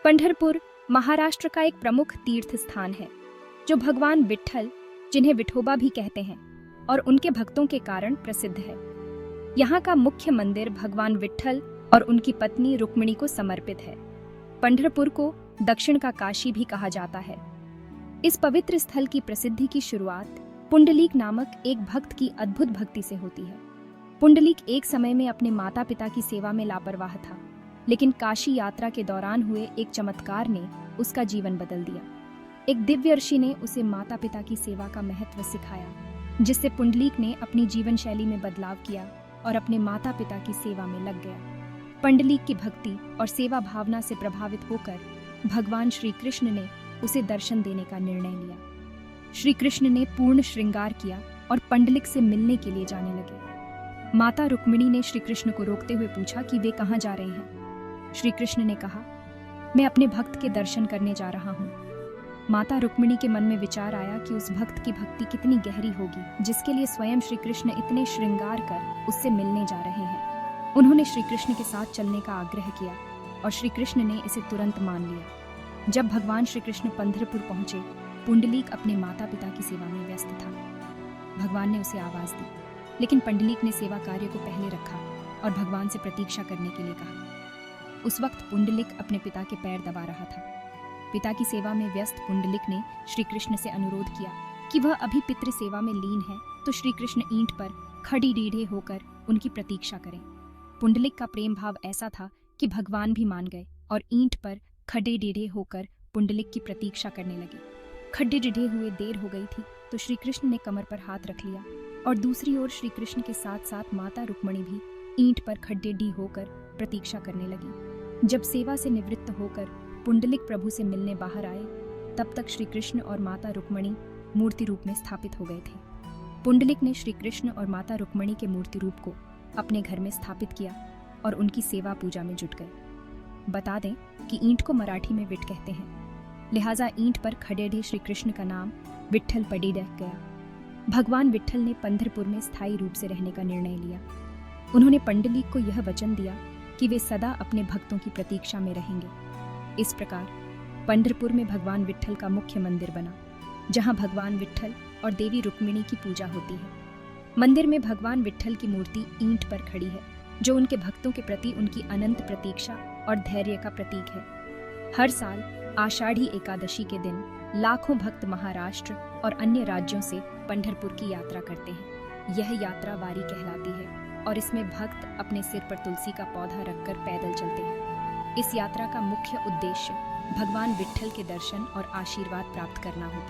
पंढरपुर महाराष्ट्र का एक प्रमुख तीर्थ स्थान है जो भगवान विट्ठल, जिन्हें विठोबा भी कहते हैं, और उनके भक्तों के कारण प्रसिद्ध है। यहाँ का मुख्य मंदिर भगवान विट्ठल और उनकी पत्नी रुक्मिणी को समर्पित है। पंढरपुर को दक्षिण का काशी भी कहा जाता है। इस पवित्र स्थल की प्रसिद्धि की शुरुआत पुंडलीक नामक एक भक्त की अद्भुत भक्ति से होती है। पुंडलीक एक समय में अपने माता पिता की सेवा में लापरवाह था, लेकिन काशी यात्रा के दौरान हुए एक चमत्कार ने उसका जीवन बदल दिया। एक दिव्य ऋषि ने उसे माता पिता की सेवा का महत्व सिखाया, जिससे पुंडलीक ने अपनी जीवन शैली में बदलाव किया और अपने माता पिता की सेवा में लग गया। पुंडलीक की भक्ति और सेवा भावना से प्रभावित होकर भगवान श्री कृष्ण ने उसे दर्शन देने का निर्णय लिया। श्री कृष्ण ने पूर्ण श्रृंगार किया और पुंडलीक से मिलने के लिए जाने लगे। माता रुक्मिणी ने श्री कृष्ण को रोकते हुए पूछा कि वे कहाँ जा रहे हैं। श्री कृष्ण ने कहा, मैं अपने भक्त के दर्शन करने जा रहा हूँ। माता रुक्मिणी के मन में विचार आया कि उस भक्त की भक्ति कितनी गहरी होगी, जिसके लिए स्वयं श्री कृष्ण इतने श्रृंगार कर उससे मिलने जा रहे हैं। उन्होंने श्री कृष्ण के साथ चलने का आग्रह किया और श्री कृष्ण ने इसे तुरंत मान लिया। जब भगवान श्री कृष्ण पंढरपुर पहुंचे, पुंडलीक अपने माता पिता की सेवा में व्यस्त था। भगवान ने उसे आवाज दी, लेकिन पुंडलीक ने सेवा कार्य को पहले रखा और भगवान से प्रतीक्षा करने के लिए कहा। उस वक्त पुंडलीक अपने पिता के पैर दबा रहा था। पिता की सेवा में व्यस्त पुंडलीक ने श्री कृष्ण से अनुरोध किया कि वह अभी पितृ सेवा में लीन है, तो श्री कृष्ण ईंट पर खड़ी रीढ़े होकर उनकी प्रतीक्षा करें। पुंडलीक का प्रेम भाव ऐसा था कि भगवान भी मान गए और ईंट पर खड़े रीढ़े होकर पुंडलीक की प्रतीक्षा करने लगे। खड्डे रीढ़े हुए देर हो गई थी, तो श्री कृष्ण ने कमर पर हाथ रख लिया और दूसरी ओर श्री कृष्ण के साथ साथ माता रुक्मिणी भी ईंट पर खड्डे डी होकर प्रतीक्षा करने लगी। जब सेवा से निवृत्त होकर पुंडलीक प्रभु से मिलने बाहर आए, तब तक श्री कृष्ण और माता रुक्मिणी मूर्ति रूप में स्थापित हो गए थे। पुंडलीक ने श्री कृष्ण और माता रुक्मिणी के मूर्ति रूप को अपने घर में स्थापित किया और उनकी सेवा पूजा में जुट गए। बता दें कि ईंट को मराठी में विट कहते हैं, लिहाजा ईंट पर खड़े डी श्री कृष्ण का नाम विट्ठल पड़ी रह गया। भगवान विट्ठल ने पंढरपुर में स्थायी रूप से रहने का निर्णय लिया। उन्होंने पुंडलीक को यह वचन दिया कि वे सदा अपने भक्तों की प्रतीक्षा में रहेंगे। इस प्रकार पंढरपुर में भगवान विट्ठल का मुख्य मंदिर बना, जहां भगवान विट्ठल और देवी रुक्मिणी की पूजा होती है। मंदिर में भगवान विट्ठल की मूर्ति ईंट पर खड़ी है, जो उनके भक्तों के प्रति उनकी अनंत प्रतीक्षा और धैर्य का प्रतीक है। हर साल आषाढ़ी एकादशी के दिन लाखों भक्त महाराष्ट्र और अन्य राज्यों से पंढरपुर की यात्रा करते हैं। यह यात्रा वारी कहलाती है और इसमें भक्त अपने सिर पर तुलसी का पौधा रखकर पैदल चलते हैं। इस यात्रा का मुख्य उद्देश्य भगवान विट्ठल के दर्शन और आशीर्वाद प्राप्त करना होता है।